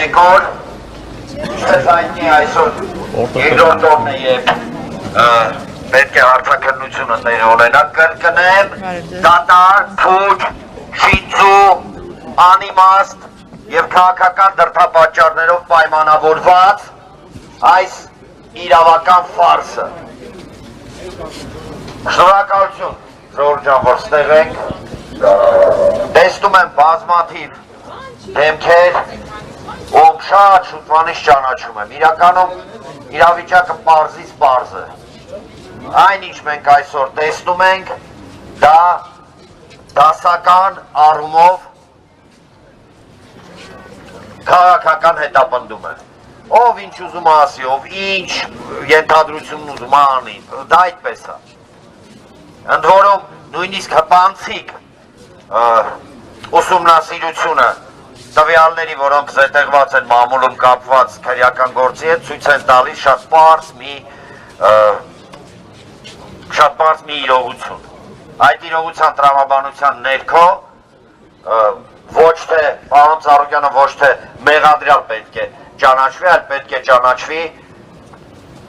Մեկոր ինչպես հայտնի այսօր երկրորդ օրն է եւ պետք է հարցաքննությունը տեղ ունենա կրկնեմ դատարկ, փուչ, շինծու, անիմաստ եւ քաղաքական դրդապատճառներով պայմանավորված այս իրավական ֆարսը շնորհակալություն Ժորժ ջան որ ստեղ ենք տեսնում եմ բազմաթիվ դեմքեր ով շատ շուտվանից ճանաչում եմ իրականում իրավիճակը պարզից պարզ է այն ինչ մենք այսօր տեսնում ենք դա դասական առումով քաղաքական հետապնդում է ով ինչ ուզում ասի ով ինչ ենթադրություն ուզում անի դա այդպես է ընդ որում նույնիսկ հպանցիկ ուսումնասիրությունը տվյալների, որոնք զետեղված են մամուլում կապված քրեական գործի հետ, ցույց են տալիս շատ պարզ մի իրողություն։ Այդ իրողության տրամաբանության ներքո ոչ թե պարոն Ծառուկյանը ոչ թե մեղադրյալ պետք է ճանաչվի, այլ պետք է ճանաչվի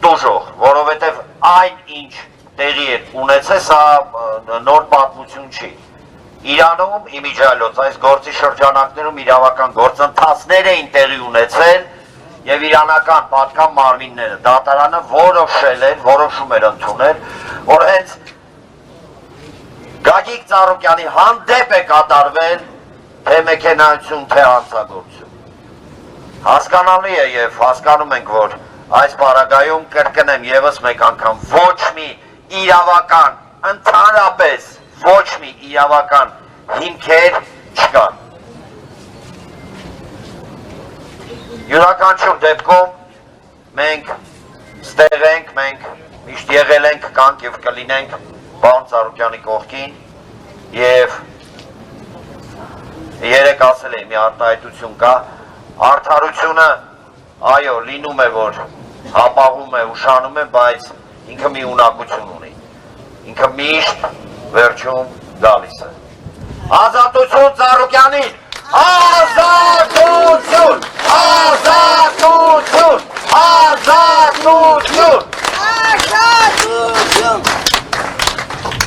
տուժող, որովհետև այն ինչ տեղի է ունեցել, սա նոր պատմություն չի։ Իրանում իմիջիայլոց այս գործի շրջանակներում իրավական գործընթացներ էին տեղի ունեցել եւ իրանական պատկան մարմինները դատարանը որոշել էր, որոշում էր ընդունել, որ հենց Գագիկ Ծառուկյանի հանդեպ է կատարվել թե մեքենայություն, թե հանցագործություն։ Հասկանալի է եւ հասկանում ենք, որ այս պարագայում կրկնեմ եւս մեկ անգամ ոչ մի իրավական, ընդհանրապես ոչ մի իրավական հիմքեր չկան։ Յուրաքանչյուր դեպքում մենք ստեղ ենք, մենք միշտ եղել ենք, կանք եւ կլինենք պարոն Ծառուկյանի կողքին եւ երեք ասել եմ մի արտահայտություն կա, արդարությունը այո, լինում է որ հապաղում է, ուշանում է, բայց ինքը մի ունակություն ունի։ Ինքը միշտ վերջում գալիս է։ Ազատություն Ծառուկյանին! Ազատություն! Ազատություն! Ազատություն!